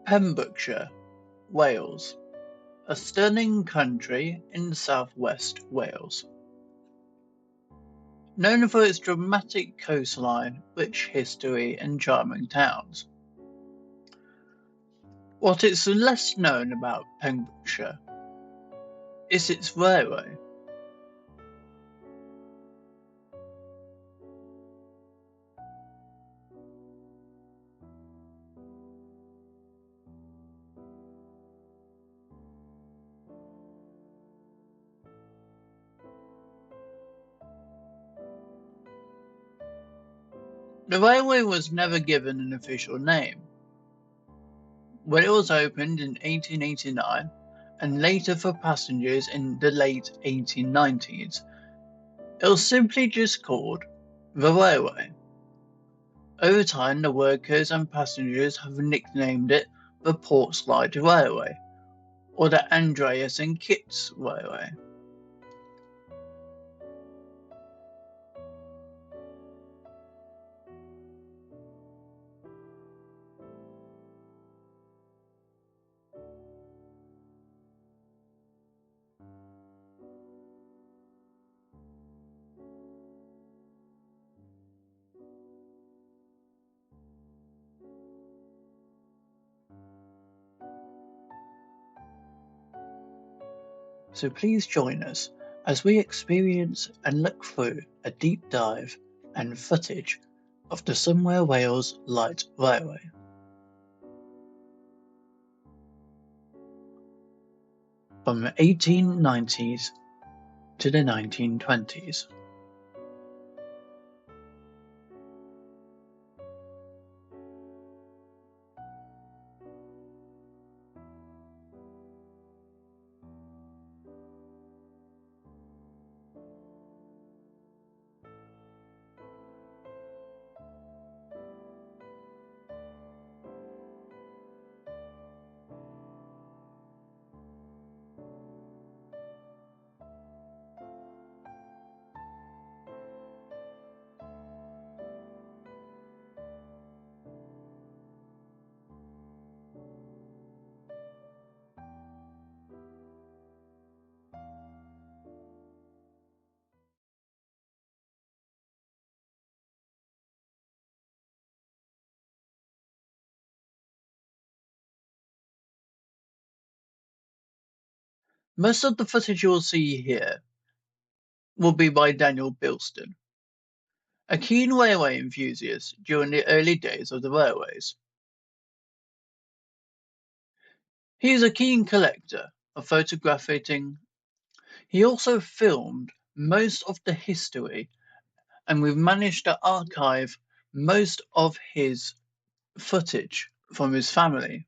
Pembrokeshire, Wales, a stunning country in southwest Wales. Known for its dramatic coastline, rich history and charming towns. What is less known about Pembrokeshire is its railway. The railway was never given an official name. When it was opened in 1889 and later for passengers in the late 1890s, it was simply just called the railway. Over time, the workers and passengers have nicknamed it the Portslade Railway or the Andreas and Kitts Railway. So please join us as we experience and look through a deep dive and footage of the Somewhere Wales Light Railway. From the 1890s to the 1920s. Most of the footage you'll see here will be by Daniel Bilston, a keen railway enthusiast during the early days of the railways. He is a keen collector of photographing. He also filmed most of the history, and we've managed to archive most of his footage from his family.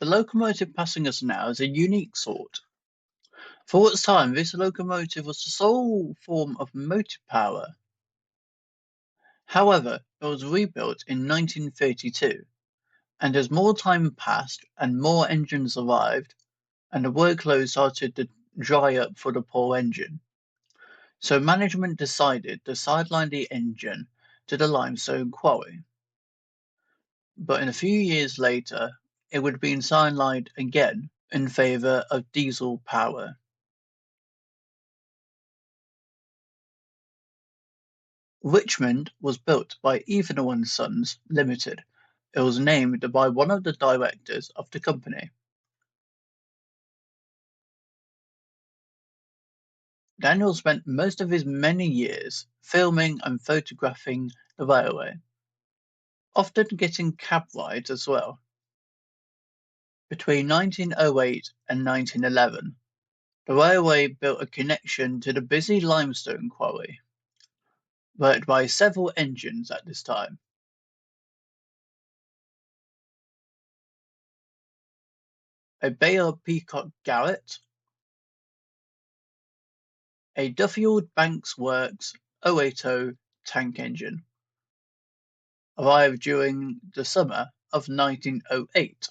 The locomotive passing us now is a unique sort. For its time, this locomotive was the sole form of motive power. However, it was rebuilt in 1932, and as more time passed and more engines arrived, and the workload started to dry up for the poor engine, so management decided to sideline the engine to the limestone quarry. But a few years later, it would be sidelined again in favour of diesel power. Richmond was built by Evenall and Sons Limited. It was named by one of the directors of the company. Daniel spent most of his many years filming and photographing the railway, often getting cab rides as well. Between 1908 and 1911, the railway built a connection to the busy limestone quarry, worked by several engines at this time. A Bayer Peacock Garrett, a Duffield Banks Works 080 tank engine, arrived during the summer of 1908.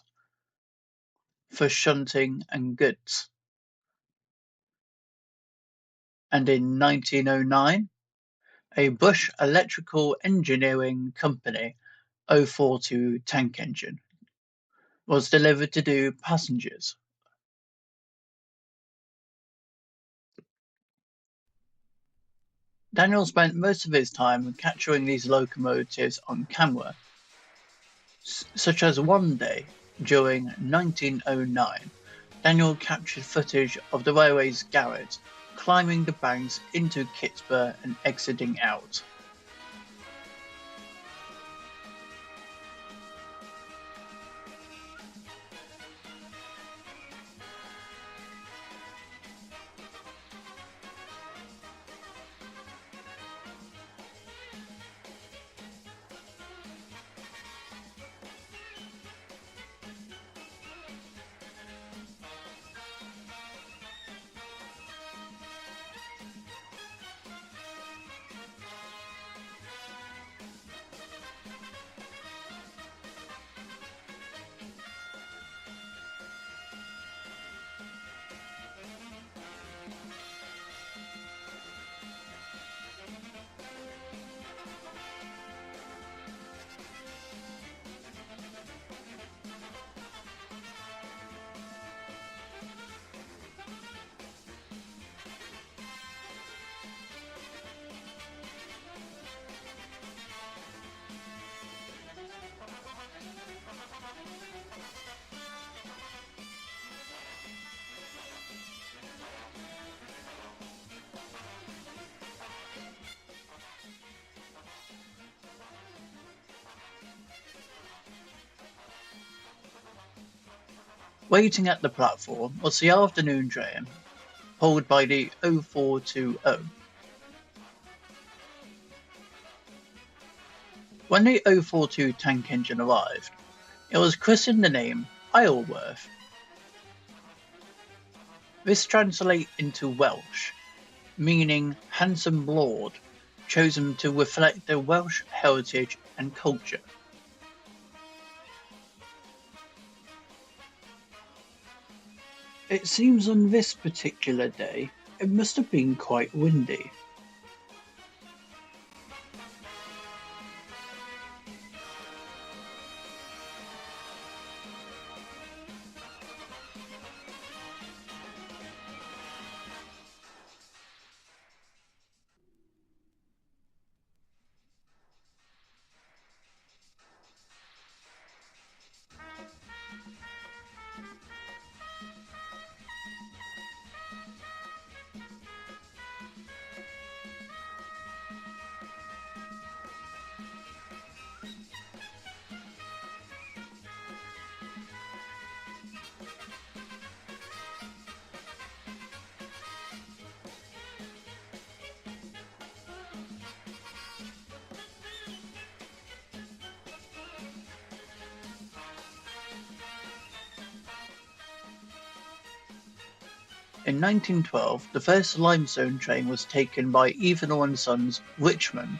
for shunting and goods. And in 1909, a Bush Electrical Engineering Company 042 tank engine was delivered to do passengers. Daniel spent most of his time capturing these locomotives on camera, such as one day during 1909, Daniel captured footage of the railway's garage climbing the banks into Kitsborough and exiting out. Waiting at the platform was the afternoon train, pulled by the 0420. When the 042 tank engine arrived, it was christened the name Isleworth. This translates into Welsh, meaning handsome lord, chosen to reflect their Welsh heritage and culture. It seems on this particular day it must have been quite windy. In 1912, the first limestone train was taken by Evenall and Sons, Richmond.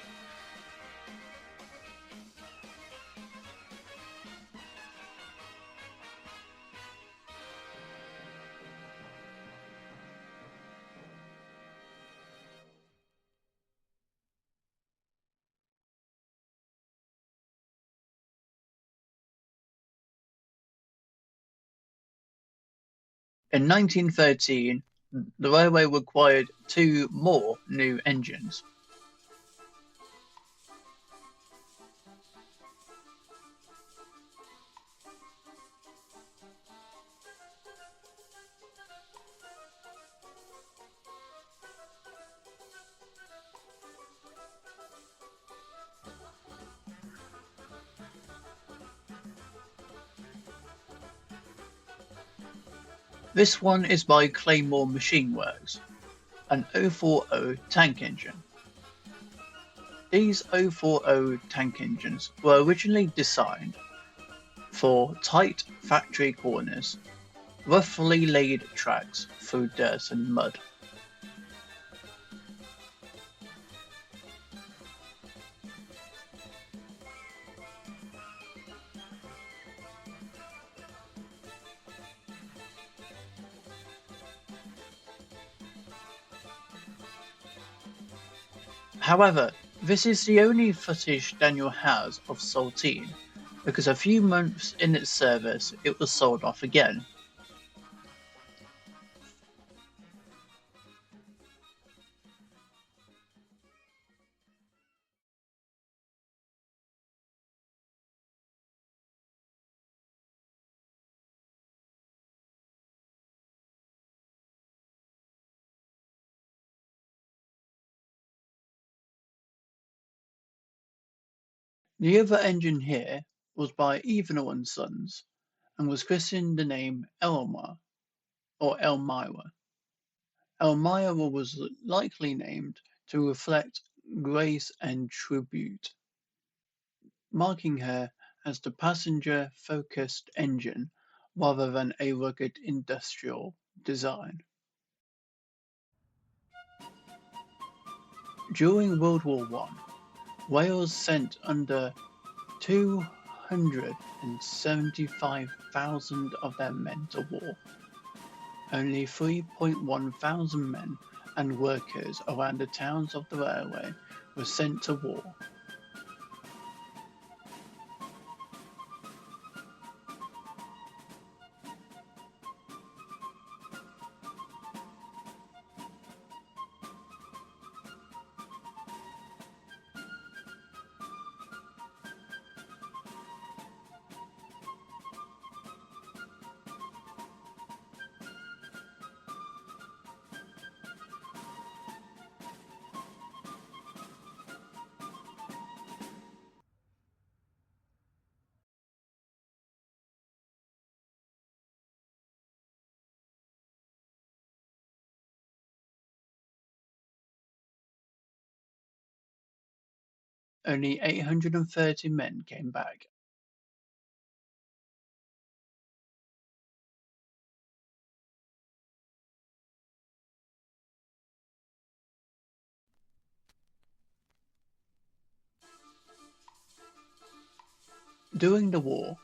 In 1913, the railway required two more new engines. This one is by Claymore Machine Works, an 040 tank engine. These 040 tank engines were originally designed for tight factory corners, roughly laid tracks through dirt and mud. However, this is the only footage Daniel has of Saltine, because a few months in its service it was sold off again. The other engine here was by Evenall and Sons and was christened the name Elmire or Elmira. Elmira was likely named to reflect grace and tribute, marking her as the passenger-focused engine rather than a rugged industrial design. During World War One, Wales sent under 275,000 of their men to war. Only 3.1 thousand men and workers around the towns of the railway were sent to war. Only 830 men came back. During the war,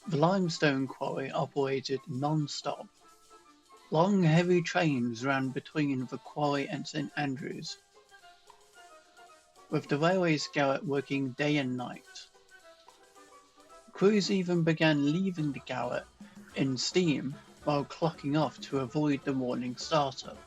the limestone quarry operated non-stop. Long heavy trains ran between the quarry and St Andrews, with the railway's garret working day and night. Crews even began leaving the garret in steam while clocking off to avoid the morning startup.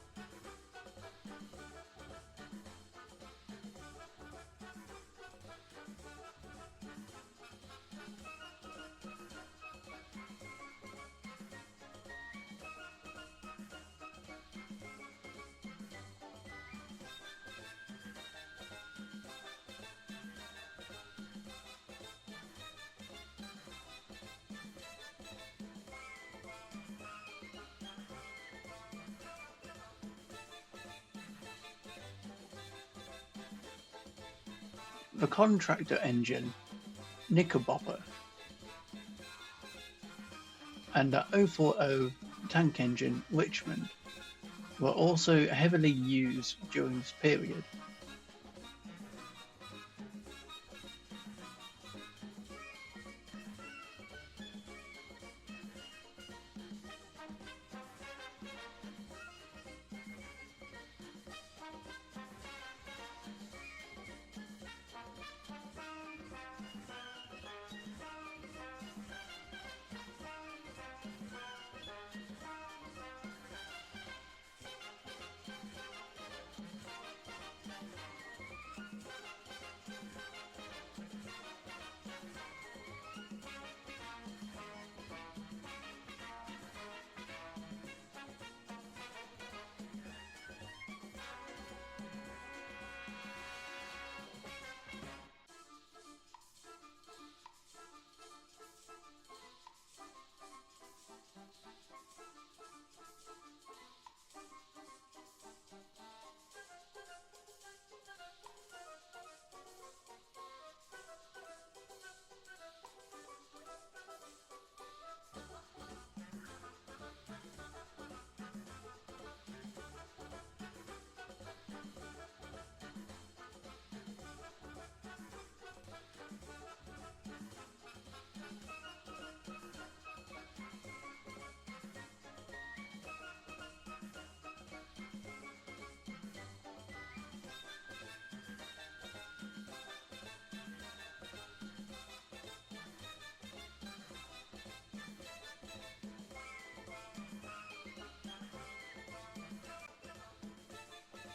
The contractor engine, Knickerbocker, and the 040 tank engine, Richmond, were also heavily used during this period.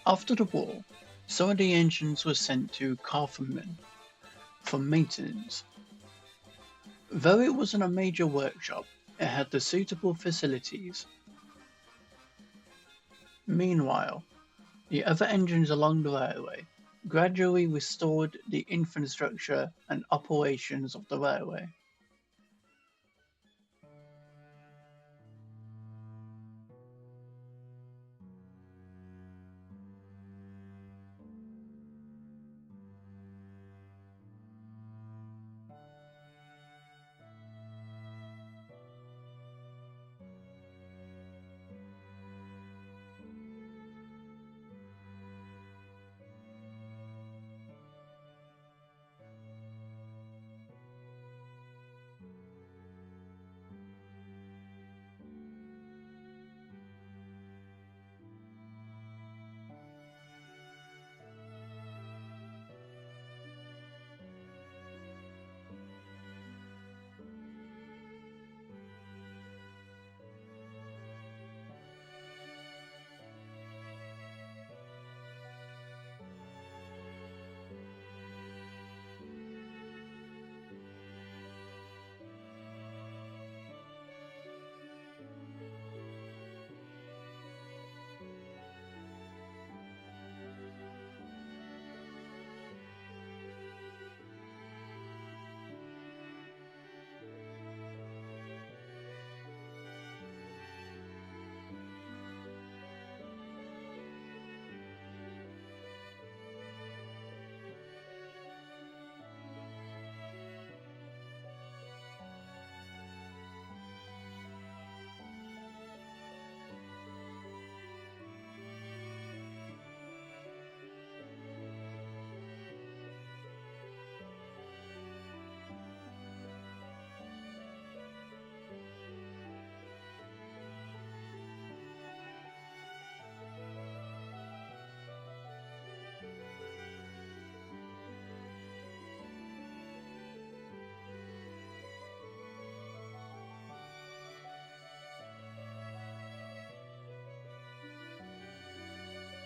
After the war, some of the engines were sent to Carthamen for maintenance. Though it wasn't a major workshop, it had the suitable facilities. Meanwhile, the other engines along the railway gradually restored the infrastructure and operations of the railway.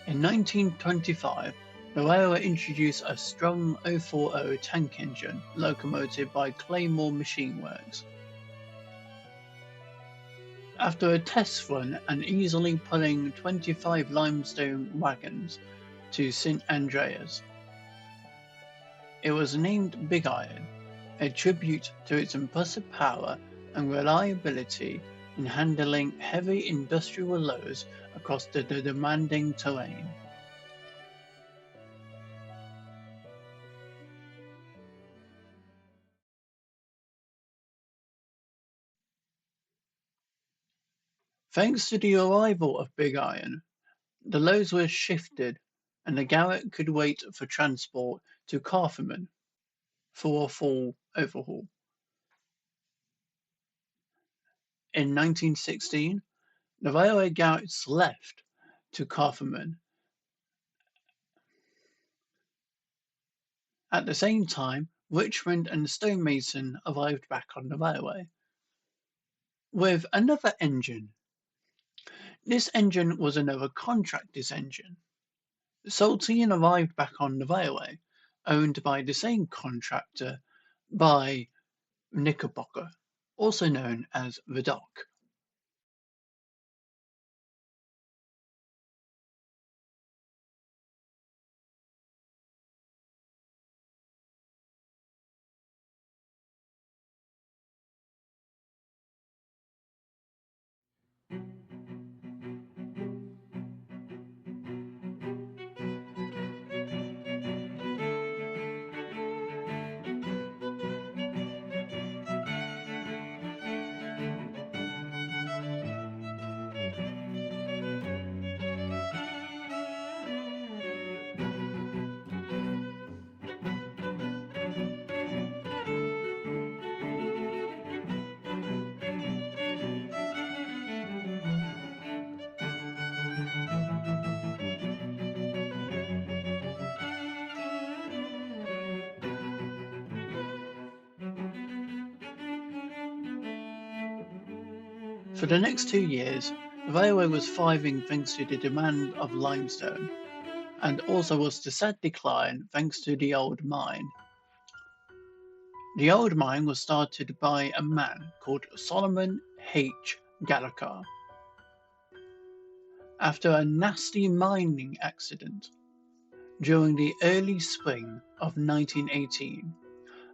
In 1925, the railway introduced a strong 040 tank engine locomotive by Claymore Machine Works. After a test run and easily pulling 25 limestone wagons to St Andreas, it was named Big Iron, a tribute to its impressive power and reliability in handling heavy industrial loads across the demanding terrain. Thanks to the arrival of Big Iron, the loads were shifted and the Garrett could wait for transport to Carthamen for a full overhaul. In 1916, the railway Garretts left to Carthamen. At the same time, Richmond and Stonemason arrived back on the railway with another engine. This engine was another contractor's engine. Saltine arrived back on the railway, owned by the same contractor by Knickerbocker, also known as the Dock. For the next 2 years, the railway was thriving thanks to the demand of limestone. and also was to sad decline thanks to the old mine. The old mine was started by a man called Solomon H. Gallagher. After a nasty mining accident during the early spring of 1918,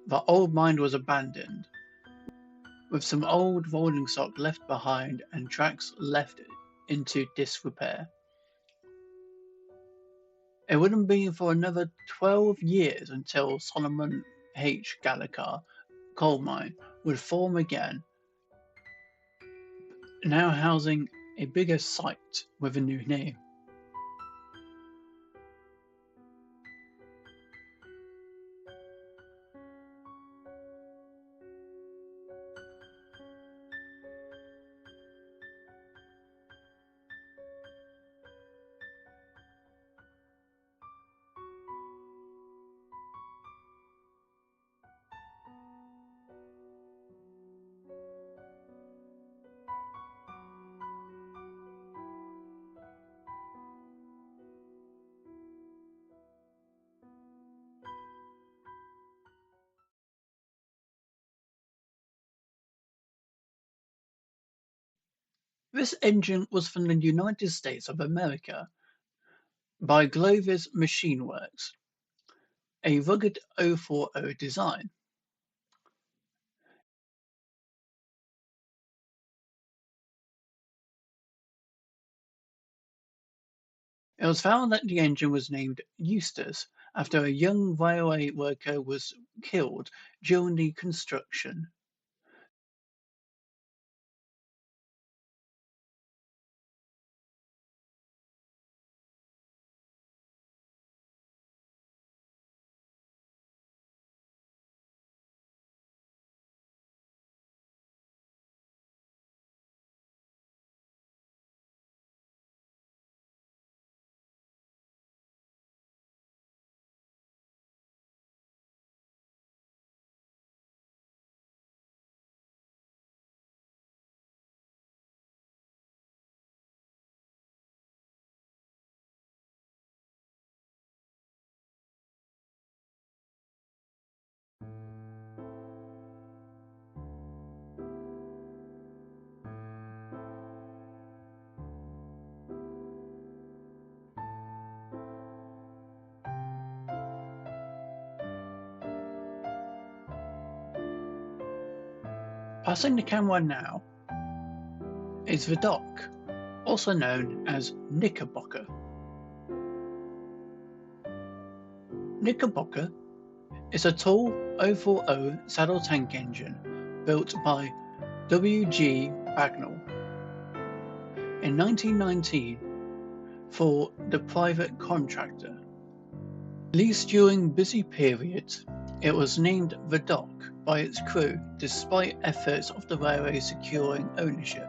the old mine was abandoned, with some old rolling stock left behind and tracks left into disrepair. It wouldn't be for another 12 years until Solomon H. Gallagher coal mine would form again, now housing a bigger site with a new name. This engine was from the United States of America by Glover's Machine Works, a rugged 040 design. It was found that the engine was named Eustace after a young railway worker was killed during the construction. Passing the camera now is the dock, also known as Knickerbocker. Knickerbocker is a tall 040 saddle tank engine built by W.G. Bagnall in 1919 for the private contractor. Leased during busy periods, it was named the Dock by its crew despite efforts of the railway securing ownership.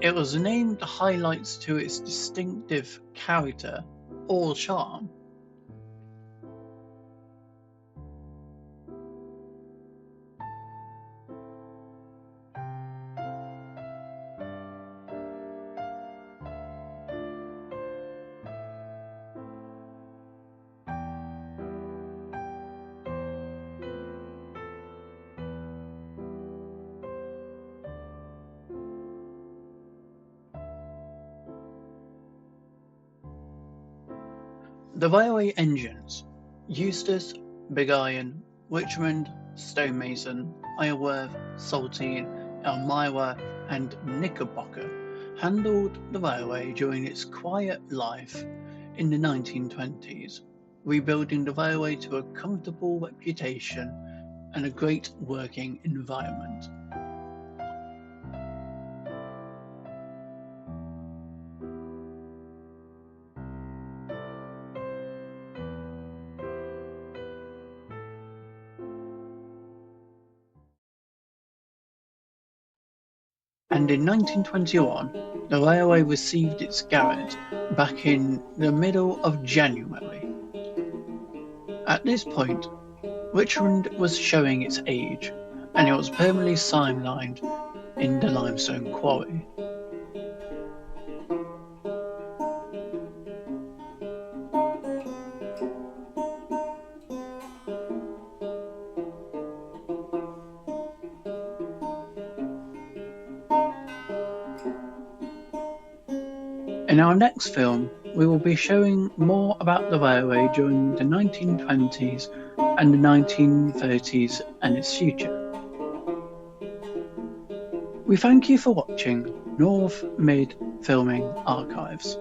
It was named highlights to its distinctive character or charm. The railway engines, Eustace, Big Iron, Richmond, Stonemason, Isleworth, Saltine, Elmira and Knickerbocker, handled the railway during its quiet life in the 1920s, rebuilding the railway to a comfortable reputation and a great working environment. And in 1921, the railway received its garage back in the middle of January. At this point, Richmond was showing its age, and it was permanently sidelined in the limestone quarry. In our next film, we will be showing more about the railway during the 1920s and the 1930s and its future. We thank you for watching North Mid Filming Archives.